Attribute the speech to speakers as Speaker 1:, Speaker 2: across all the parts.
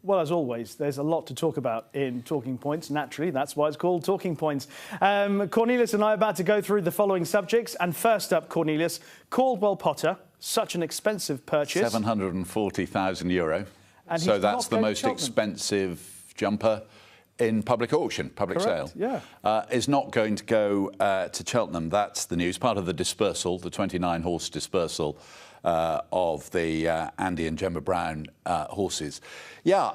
Speaker 1: Well, as always, there's a lot to talk about in Talking Points. Naturally, that's why it's called Talking Points. Cornelius and I are about to go through the following subjects. And first up, Cornelius, Caldwell Potter, such an expensive purchase.
Speaker 2: €740,000. So that's the most expensive jumper in public auction, public
Speaker 1: Correct,
Speaker 2: sale.
Speaker 1: Yeah.
Speaker 2: Is not going to go to Cheltenham. That's the news. Part of the dispersal, the 29-horse dispersal of the Andy and Gemma Brown horses. Yeah,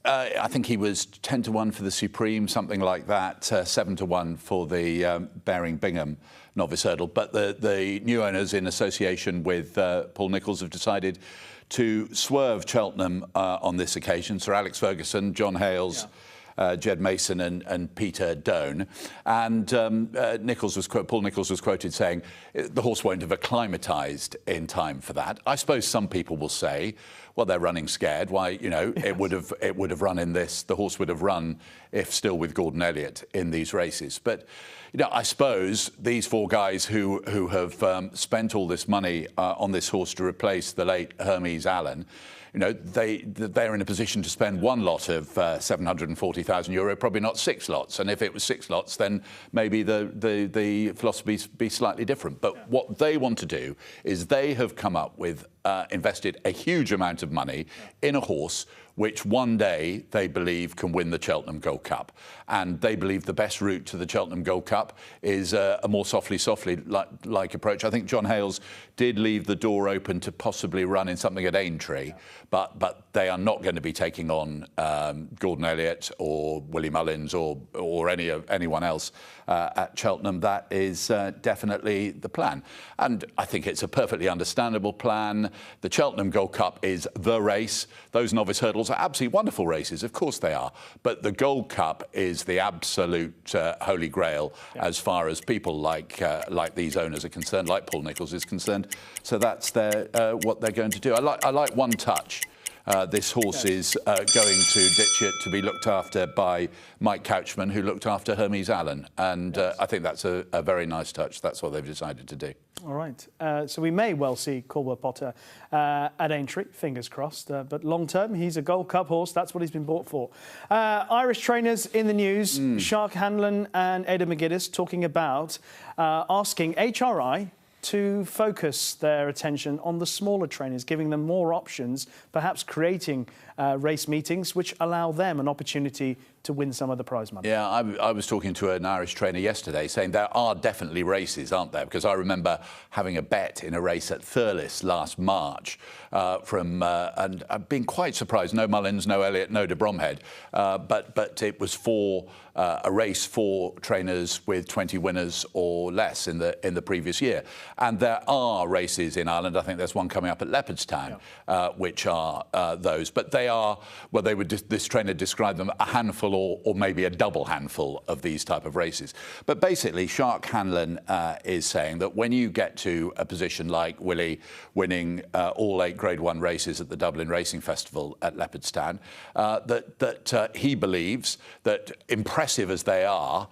Speaker 2: I think he was 10 to 1 for the Supreme, something like that, 7 to 1 for the Baring Bingham novice hurdle. But the new owners, in association with Paul Nicholls, have decided to swerve Cheltenham on this occasion. Sir Alex Ferguson, John Hales, Jed Mason and Peter Doan. And Paul Nicholls was quoted saying the horse won't have acclimatised in time for that. I suppose some people will say, well, they're running scared. Why, you know, yes. it would have run in this. The horse would have run if still with Gordon Elliott in these races. But you know, I suppose these four guys who have spent all this money on this horse to replace the late Hermes Allen, you know, they're in a position to spend one lot of €740,000, probably not 6 lots. And if it was 6 lots, then maybe the philosophy be slightly different. But what they want to do is they have come up with, invested a huge amount of money in a horse which one day they believe can win the Cheltenham Gold Cup. And they believe the best route to the Cheltenham Gold Cup is a more softly like approach. I think John Hales did leave the door open to possibly run in something at Aintree, but they are not going to be taking on Gordon Elliott or Willie Mullins or anyone else at Cheltenham. That is definitely the plan. And I think it's a perfectly understandable plan. The Cheltenham Gold Cup is the race. Those novice hurdles are absolutely wonderful races, of course they are. But the Gold Cup is the absolute holy grail as far as people like these owners are concerned, like Paul Nicholls is concerned. So that's what they're going to do. I like one touch. This horse is going to Ditchett to be looked after by Mike Couchman, who looked after Hermes Allen. And I think that's a very nice touch. That's what they've decided to do.
Speaker 1: All right. So we may well see Caldwell Potter at Aintree, fingers crossed. But long term, he's a Gold Cup horse. That's what he's been bought for. Irish trainers in the news. Shark Hanlon and Ada McGuinness talking about asking HRI to focus their attention on the smaller trainers, giving them more options, perhaps creating race meetings which allow them an opportunity to win some of the prize money. Yeah,
Speaker 2: I was talking to an Irish trainer yesterday saying there are definitely races, aren't there? Because I remember having a bet in a race at Thurles last March and I've been quite surprised. No Mullins, no Elliott, no de Bromhead, but it was for a race for trainers with 20 winners or less in the previous year. And there are races in Ireland. I think there's one coming up at Leopardstown, which are those. But they are, well, this trainer described them a handful or maybe a double handful of these type of races. But basically, Shark Hanlon is saying that when you get to a position like Willie winning all 8 Grade 1 races at the Dublin Racing Festival at Leopardstown, that he believes that impressive as they are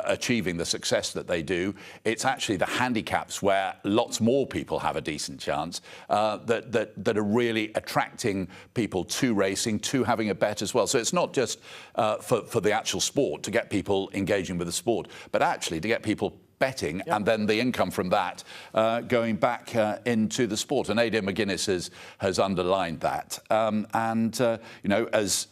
Speaker 2: achieving the success that they do, it's actually the handicaps where lots more people have a decent chance that are really attracting people to racing, to having a bet as well. So it's not just for the actual sport, to get people engaging with the sport, but actually to get people betting and then the income from that going back into the sport. And Ada McGuinness has underlined that. You know, as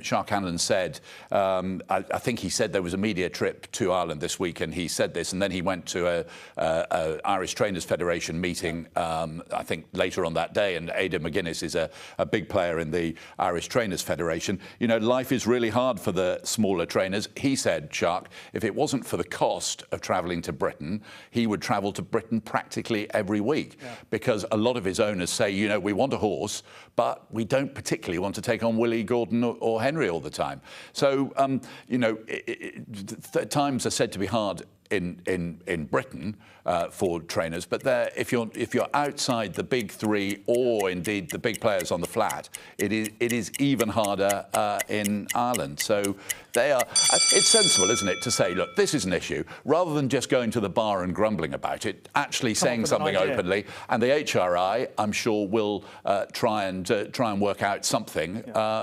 Speaker 2: Shark Hanlon said, I think he said there was a media trip to Ireland this week, and he said this, and then he went to a Irish Trainers Federation meeting, I think later on that day, and Ada McGuinness is a big player in the Irish Trainers Federation. You know, life is really hard for the smaller trainers. He said, Shark, if it wasn't for the cost of travelling to Britain, he would travel to Britain practically every week, because a lot of his owners say, you know, we want a horse, but we don't particularly want to take on Willie, Gordon or Henry all the time. So, you know, times are said to be hard in Britain for trainers, but if you're outside the big three or indeed the big players on the flat, it is even harder in Ireland. So it's sensible, isn't it, to say, look, this is an issue, rather than just going to the bar and grumbling about it, actually saying something openly. And the HRI, I'm sure, will try and work out something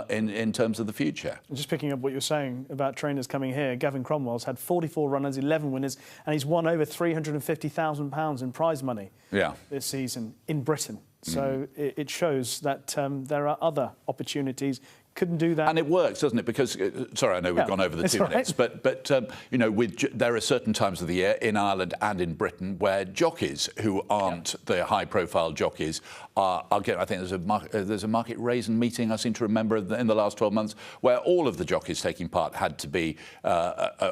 Speaker 2: in terms of the future.
Speaker 1: Just picking up what you're saying about trainers coming here, Gavin Cromwell's had 44 runners, 11 winners, and he's won over £350,000 in prize money this season in Britain. So it shows that there are other opportunities. Couldn't do that.
Speaker 2: And it works, doesn't it? Because, sorry, I know we've gone over the 2 minutes, but you know, there are certain times of the year in Ireland and in Britain where jockeys who aren't the high-profile jockeys are getting, I think there's a market raisin meeting, I seem to remember, in the last 12 months, where all of the jockeys taking part had to be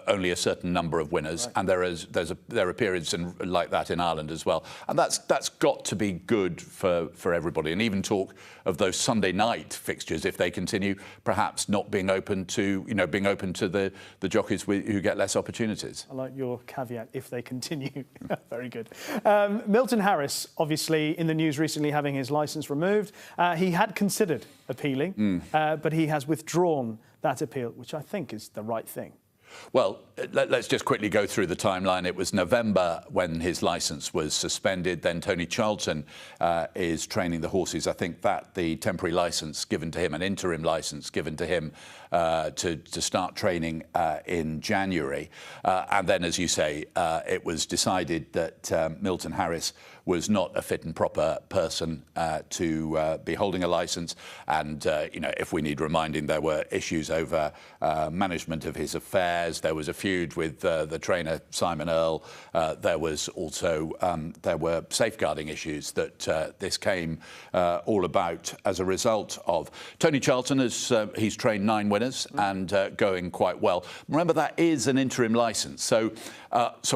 Speaker 2: only a certain number of winners, and there are periods like that in Ireland as well. And that's got to be good for everybody. And even talk of those Sunday night fixtures, if they continue, perhaps not being open to the jockeys who get less opportunities.
Speaker 1: I like your caveat, if they continue. Very good. Milton Harris, obviously in the news recently, having his licence removed. He had considered appealing, but he has withdrawn that appeal, which I think is the right thing.
Speaker 2: Well, let's just quickly go through the timeline. It was November when his licence was suspended. Then Tony Charlton is training the horses. I think that the temporary licence given to him, an interim licence given to him to start training in January. And then, as you say, it was decided that Milton Harris was not a fit and proper person to be holding a licence. And, you know, if we need reminding, there were issues over management of his affairs. There was a feud with the trainer, Simon Earle. There was also, there were safeguarding issues that this came all about as a result of. Tony Charlton, he's trained 9 winners and going quite well. Remember, that is an interim licence. So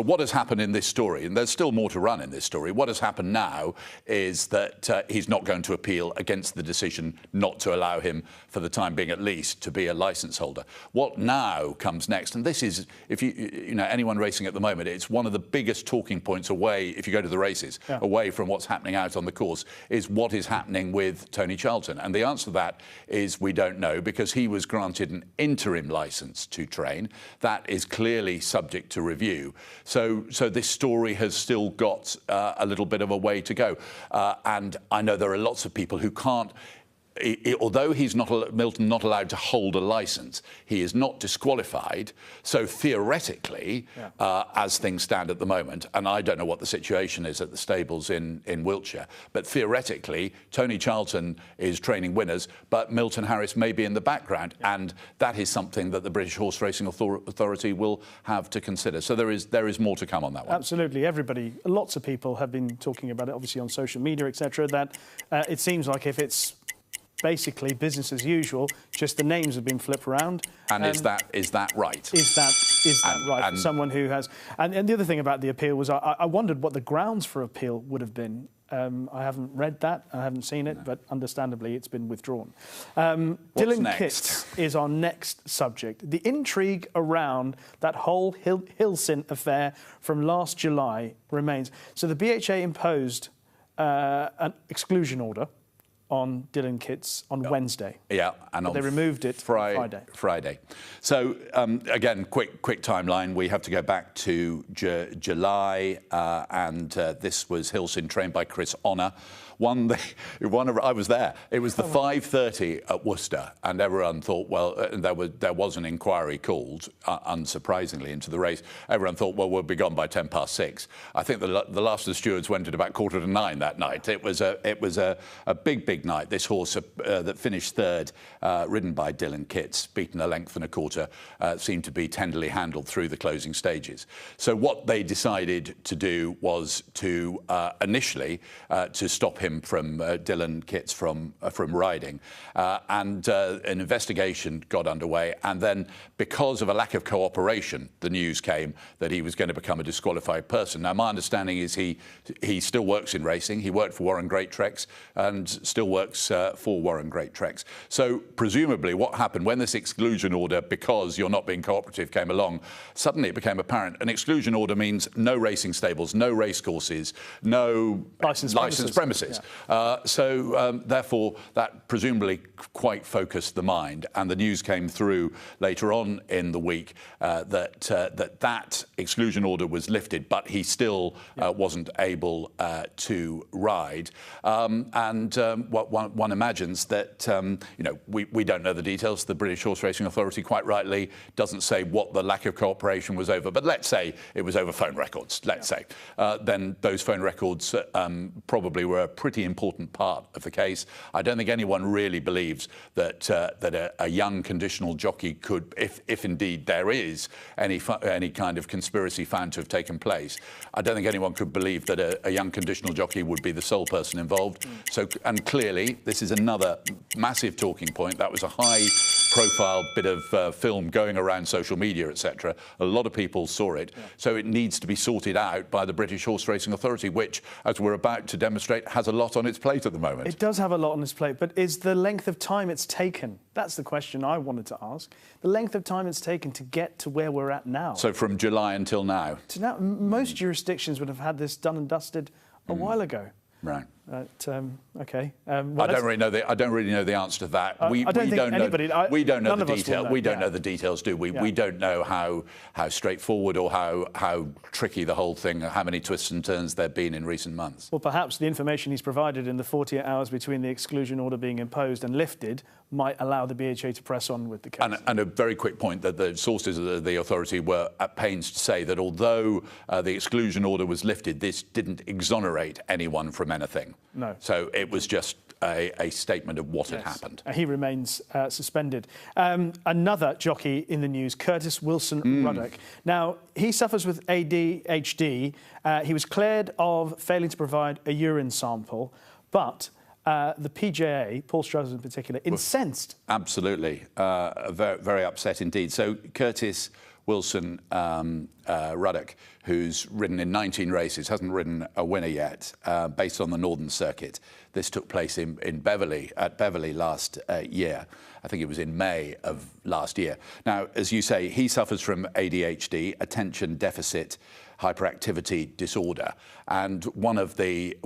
Speaker 2: what has happened in this story, and there's still more to run in this story, what has happened now is that he's not going to appeal against the decision not to allow him, for the time being at least, to be a licence holder. What now comes next, and this is, if you know, anyone racing at the moment, it's one of the biggest talking points away, if you go to the races, away from what's happening out on the course, is what is happening with Tony Charlton. And the answer to that is we don't know, because he was granted an interim licence to train. That is clearly subject to review. So this story has still got a little bit of a way to go. And I know there are lots of people who can't, although he's Milton not allowed to hold a licence, he is not disqualified. So theoretically, as things stand at the moment, and I don't know what the situation is at the stables in Wiltshire, but theoretically, Tony Charlton is training winners, but Milton Harris may be in the background, and that is something that the British Horse Racing Authority will have to consider. So there is more to come on that one.
Speaker 1: Absolutely, everybody, lots of people have been talking about it, obviously on social media, etc. That it seems like if it's basically business as usual, just the names have been flipped around.
Speaker 2: And is that right?
Speaker 1: Is that right for someone who has? And the other thing about the appeal was I wondered what the grounds for appeal would have been. I haven't read that, I haven't seen it, but understandably it's been withdrawn. Dylan Kitts is our next subject. The intrigue around that whole Hilson affair from last July remains. So the BHA imposed an exclusion order on Dylan Kitts on Wednesday. Yeah, and they removed it Friday.
Speaker 2: So again, quick timeline. We have to go back to July, and this was Hilson, trained by Chris Honor. I was there. It was the 5:30 at Worcester, and everyone thought, well, there was an inquiry called, unsurprisingly, into the race. Everyone thought, well, we'll be gone by 6:10. I think the last of the stewards went at about 9:15 that night. It was a big night. This horse that finished third, ridden by Dylan Kitts, beaten a length and a quarter, seemed to be tenderly handled through the closing stages. So what they decided to do was to initially to stop him him from Dylan Kitts from riding, and an investigation got underway. And then, because of a lack of cooperation, the news came that he was going to become a disqualified person. Now, my understanding is he still works in racing. He worked for Warren Great Treks and still works for Warren Great Treks. So presumably, what happened when this exclusion order, because you're not being cooperative, came along, suddenly it became apparent an exclusion order means no racing stables, no racecourses, no licensed premises. Yeah. Therefore, that presumably quite focused the mind, and the news came through later on in the week that exclusion order was lifted, but he still wasn't able to ride. What one imagines that we don't know the details. The British Horse Racing Authority quite rightly doesn't say what the lack of cooperation was over, but let's say it was over phone records. Let's say then those phone records probably were a pretty important part of the case. I don't think anyone really believes that a young conditional jockey could, if indeed there is any kind of conspiracy found to have taken place, I don't think anyone could believe that a young conditional jockey would be the sole person involved. So, and clearly, this is another massive talking point. That was a high-profile bit of film going around social media, etc. A lot of people saw it. So it needs to be sorted out by the British Horse Racing Authority, which, as we're about to demonstrate, has a lot on its plate at the moment.
Speaker 1: It does have a lot on its plate, but is the length of time it's taken? That's the question I wanted to ask. The length of time it's taken to get to where we're at now.
Speaker 2: So from July until now?
Speaker 1: To now, most jurisdictions would have had this done and dusted a while ago.
Speaker 2: Right.
Speaker 1: Okay.
Speaker 2: I don't really know the answer to that. We don't know the detail. We don't know the details, do we? We don't know how straightforward or how tricky the whole thing, how many twists and turns there've been in recent months.
Speaker 1: Well, perhaps the information he's provided in the 48 hours between the exclusion order being imposed and lifted might allow the BHA to press on with the case.
Speaker 2: And a very quick point, that the sources of the authority were at pains to say that although the exclusion order was lifted, this didn't exonerate anyone from anything.
Speaker 1: No.
Speaker 2: So it was just a statement of what had happened.
Speaker 1: He remains suspended. Another jockey in the news, Wilson Rck. Now, he suffers with ADHD. He was cleared of failing to provide a urine sample, but the PJA, Paul Struthers in particular, incensed.
Speaker 2: Absolutely. Very, very upset indeed. So Curtis Wilson Ruddock, who's ridden in 19 races, hasn't ridden a winner yet, based on the Northern Circuit. This took place at Beverley last year. I think it was in May of last year. Now, as you say, he suffers from ADHD, attention deficit hyperactivity disorder, and one of the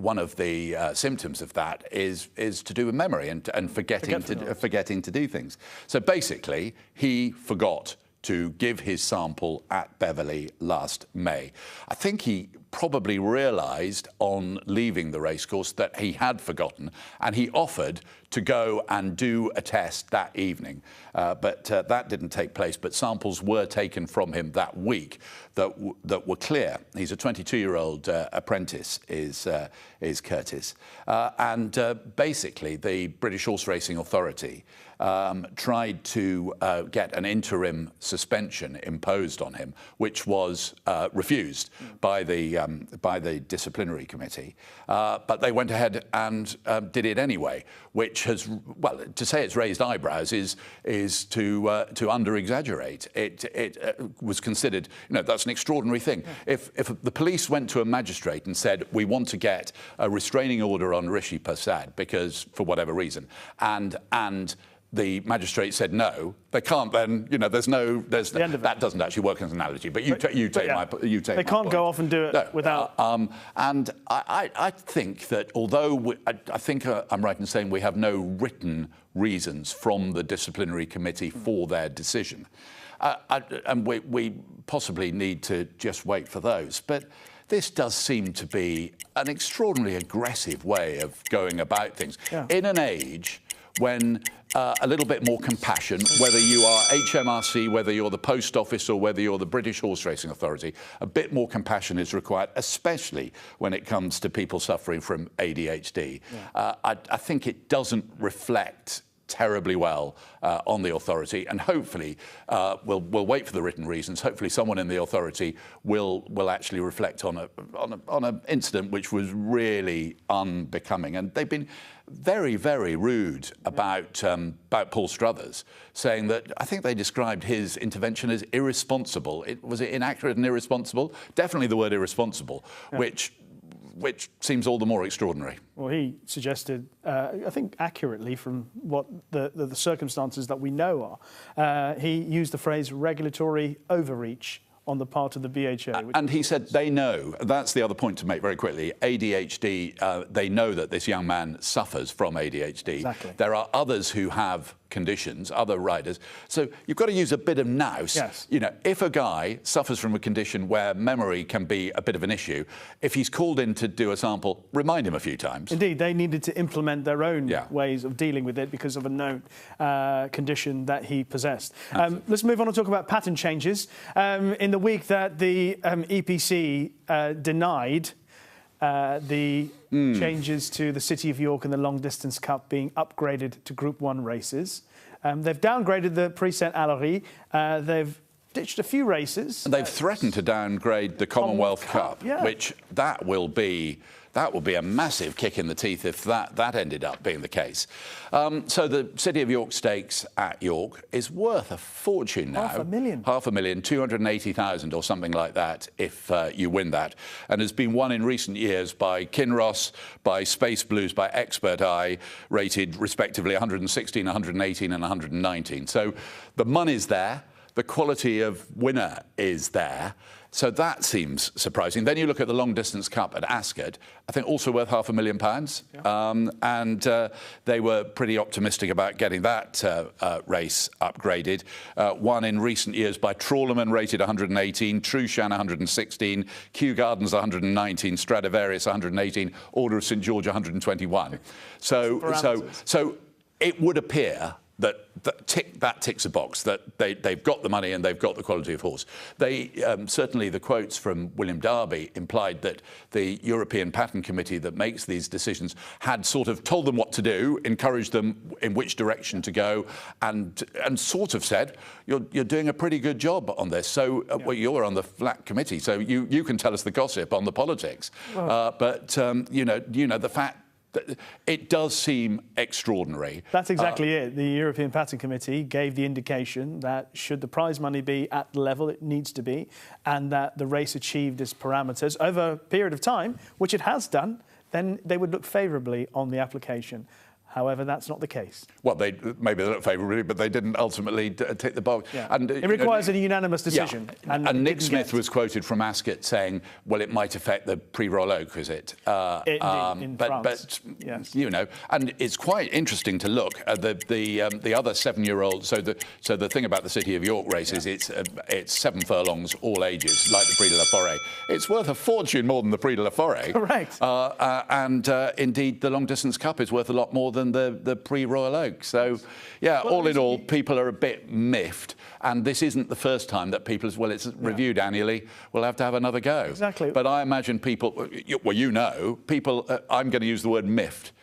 Speaker 2: symptoms of that is to do with memory and forgetting to do things. So basically, he forgot to give his sample at Beverley last May. I think he probably realised on leaving the racecourse that he had forgotten, and he offered to go and do a test that evening. But that didn't take place, but samples were taken from him that week that were clear. He's a 22-year-old apprentice, is Curtis. Basically, the British Horse Racing Authority tried to get an interim suspension imposed on him, which was refused by the disciplinary committee. But they went ahead and did it anyway, which has, well, to say it's raised eyebrows is to under-exaggerate. It was considered, that's an extraordinary thing. Yeah. If the police went to a magistrate and said, we want to get a restraining order on Rishi Persad because, for whatever reason, and the magistrate said no, they can't. Then that doesn't actually work as an analogy. But you take my point.
Speaker 1: They can't go off and do it without.
Speaker 2: And I think that although I think I'm right in saying we have no written reasons from the disciplinary committee for their decision, and we possibly need to just wait for those. But this does seem to be an extraordinarily aggressive way of going about things in an age when a little bit more compassion, whether you are HMRC, whether you're the Post Office or whether you're the British Horse Racing Authority, a bit more compassion is required, especially when it comes to people suffering from ADHD. Yeah. I think it doesn't reflect terribly well on the authority, and hopefully we'll wait for the written reasons. Hopefully someone in the authority will actually reflect on an incident which was really unbecoming. And they've been very, very rude about Paul Struthers, saying that I think they described his intervention as irresponsible. Was it inaccurate and irresponsible? Definitely the word irresponsible, which seems all the more extraordinary.
Speaker 1: Well, he suggested, I think accurately from what the circumstances that we know are, he used the phrase regulatory overreach on the part of the BHA.
Speaker 2: And he said they know, that's the other point to make very quickly, ADHD, they know that this young man suffers from ADHD.
Speaker 1: Exactly.
Speaker 2: There are others who have conditions, other riders. So you've got to use a bit of nous.
Speaker 1: Yes.
Speaker 2: You know, if a guy suffers from a condition where memory can be a bit of an issue, if he's called in to do a sample, remind him a few times.
Speaker 1: Indeed, they needed to implement their own ways of dealing with it because of a known condition that he possessed. Let's move on and talk about pattern changes. In the week that the EPC denied the changes to the City of York and the Long Distance Cup being upgraded to Group 1 races. They've downgraded the Prix Saint-Hilary. They've ditched a few races.
Speaker 2: And they've threatened to downgrade the Commonwealth Cup, which that will be a massive kick in the teeth if that ended up being the case. So the City of York Stakes at York is worth a fortune now. $500,000, 280,000 or something like that if you win that. And has been won in recent years by Kinross, by Space Blues, by Expert Eye, rated respectively 116, 118 and 119. So the money's there. The quality of winner is there. So that seems surprising. Then you look at the Long Distance Cup at Ascot, I think also worth £500,000. Yeah. And they were pretty optimistic about getting that race upgraded. Won in recent years by Trawlerman, rated 118, Trushan 116, Kew Gardens 119, Stradivarius 118, Order of St George 121. So it would appear that ticks a box, that they've got the money and they've got the quality of horse. They certainly, the quotes from William Darby implied that the European Patent Committee that makes these decisions had sort of told them what to do, encouraged them in which direction to go, and sort of said, you're doing a pretty good job on this. So well, you're on the FLAC committee, so you can tell us the gossip on the politics. Well, but you know the fact. It does seem extraordinary.
Speaker 1: That's exactly it. The European Patent Committee gave the indication that should the prize money be at the level it needs to be and that the race achieved its parameters over a period of time, which it has done, then they would look favourably on the application. However, that's not the case. Well,
Speaker 2: maybe they look favourably, but they didn't ultimately tick the box.
Speaker 1: Yeah. And it requires a unanimous decision.
Speaker 2: Yeah. And Nick Smith was quoted from Ascot saying, "Well, it might affect the Prix Royal Oak, is it?"
Speaker 1: In France.
Speaker 2: But yes. You know, and it's quite interesting to look at the other 7-year-old. So the thing about the City of York races, it's 7 furlongs, all ages, like the Prix de la Forêt. It's worth a fortune more than the Prix de la Forêt.
Speaker 1: Correct.
Speaker 2: And indeed, the Long Distance Cup is worth a lot more than the Prix Royal Oak. So, yeah, well, all in all, people are a bit miffed. And this isn't the first time that people, well, it's reviewed annually, we'll have to have another go.
Speaker 1: Exactly.
Speaker 2: But I imagine people, well, you know, people, I'm going to use the word miffed.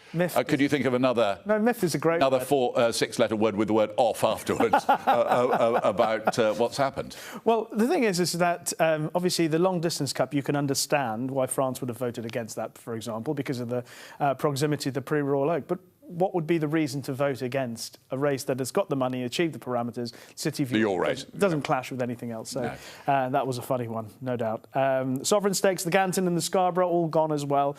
Speaker 2: Could you think of another? No,
Speaker 1: miffed is a great
Speaker 2: another
Speaker 1: word.
Speaker 2: 6-letter word with the word off afterwards about what's happened.
Speaker 1: Well, the thing is that obviously the Long Distance Cup, you can understand why France would have voted against that, for example, because of the proximity of the Prix Royal Oak. But what would be the reason to vote against a race that has got the money, achieved the parameters? City of
Speaker 2: York race
Speaker 1: doesn't clash with anything else. So that was a funny one, no doubt. Sovereign Stakes, the Ganton and the Scarborough, all gone as well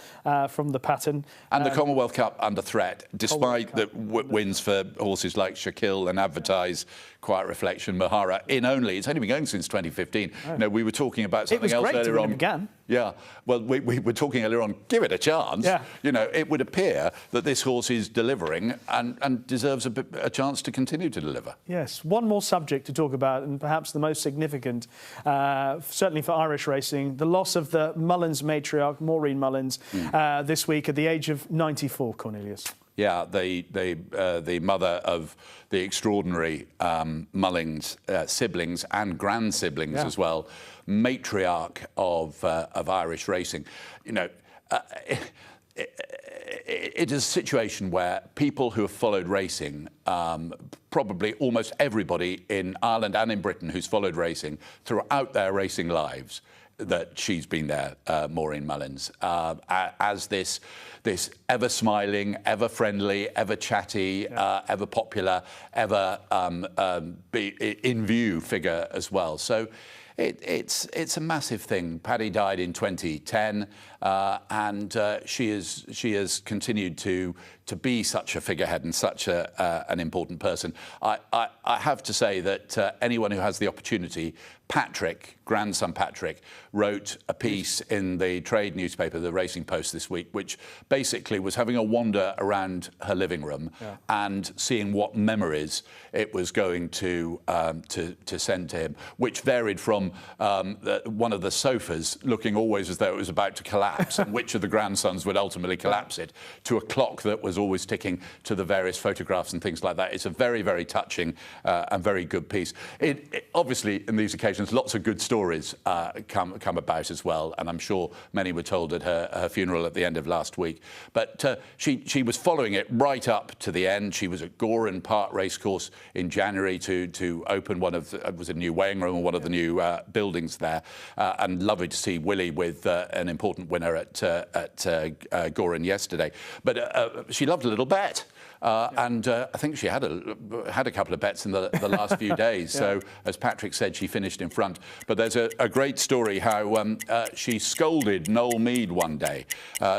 Speaker 1: from the pattern.
Speaker 2: And the Commonwealth Cup under threat, despite the wins for horses like Shaquille and Advertise, Quiet Reflection, Mahara. It's only been going since 2015.
Speaker 1: Oh.
Speaker 2: You know, we were talking about something else earlier on.
Speaker 1: It began.
Speaker 2: Yeah, well, we were talking earlier on, give it a chance.
Speaker 1: Yeah.
Speaker 2: You know, it would appear that this horse is delivering and deserves a chance to continue to deliver.
Speaker 1: Yes, one more subject to talk about, and perhaps the most significant, certainly for Irish racing, the loss of the Mullins matriarch, Maureen Mullins, this week at the age of 94, Cornelius.
Speaker 2: Yeah, the mother of the extraordinary Mullins siblings and grand-siblings as well, matriarch of Irish racing. You know, it is a situation where people who have followed racing, probably almost everybody in Ireland and in Britain who's followed racing throughout their racing lives, that she's been there, Maureen Mullins, as this ever smiling, ever friendly, ever chatty, ever popular, ever in view figure as well. So it's a massive thing. Paddy died in 2010, and she has continued to be such a figurehead and such an important person. I have to say that anyone who has the opportunity, Patrick, grandson Patrick, wrote a piece in the trade newspaper, the Racing Post, this week, which basically was having a wander around her living room and seeing what memories it was going to send to him, which varied from one of the sofas looking always as though it was about to collapse, and which of the grandsons would ultimately collapse it, to a clock that was always ticking, to the various photographs and things like that. It's a very, very touching and very good piece. Obviously, in these occasions, lots of good stories come about as well, and I'm sure many were told at her funeral at the end of last week. But she was following it right up to the end. She was at Goran Park Racecourse in January to open one of was a new weighing room or one of the new buildings there, and lovely to see Willie with an important winner at Goran yesterday. But she loved a little bet. And I think she had a couple of bets in the last few days. So, as Patrick said, she finished in front. But there's a great story how she scolded Noel Meade one day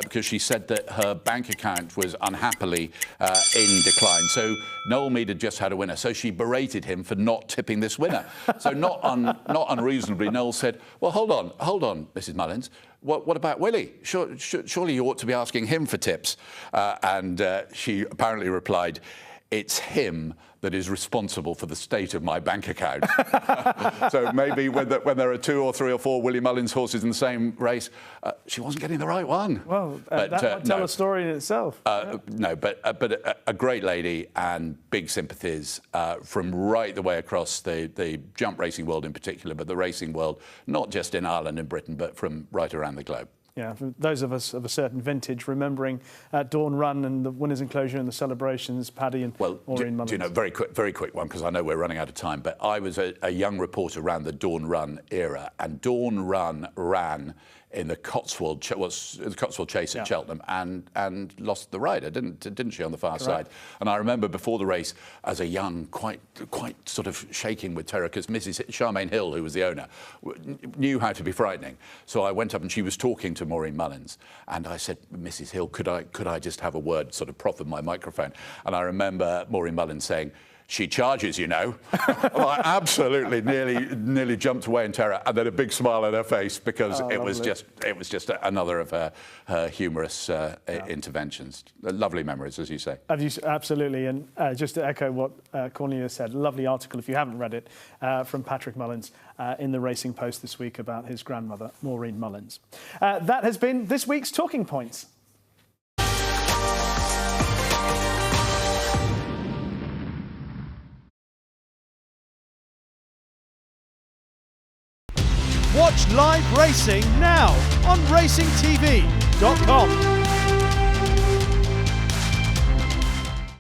Speaker 2: because she said that her bank account was unhappily in decline. So Noel Meade had just had a winner. So she berated him for not tipping this winner. So not unreasonably, Noel said, "Well, hold on, Mrs. Mullins. What about Willie? Surely you ought to be asking him for tips." And she apparently replied, "It's him that is responsible for the state of my bank account." So maybe when there are 2 or 3 or 4 Willie Mullins horses in the same race, she wasn't getting the right one.
Speaker 1: Well, that might tell a story in itself.
Speaker 2: No, but a great lady and big sympathies from right the way across the jump racing world in particular, but the racing world, not just in Ireland and Britain, but from right around the globe.
Speaker 1: Yeah, for those of us of a certain vintage, remembering Dawn Run and the winners' enclosure and the celebrations, Paddy and Maureen Mullins.
Speaker 2: Do you know, very quick one, because I know we're running out of time, but I was a young reporter around the Dawn Run era, and Dawn Run ran in the Cotswold Chase at Cheltenham and lost the rider, didn't she, on the far side? And I remember before the race, as a young, quite sort of shaking with terror, because Mrs. Charmaine Hill, who was the owner, knew how to be frightening. So I went up and she was talking to Maureen Mullins, and I said, "Mrs. Hill, could I just have a word?" Sort of proffered my microphone, and I remember Maureen Mullins saying, "She charges, you know." Well, I absolutely nearly jumped away in terror, and then a big smile on her face, because it was just another of her humorous interventions. Lovely memories, as you say.
Speaker 1: Absolutely, and just to echo what Cornelius said, lovely article, if you haven't read it, from Patrick Mullins in the Racing Post this week about his grandmother, Maureen Mullins. That has been this week's Talking Points. Watch live racing now on racingtv.com.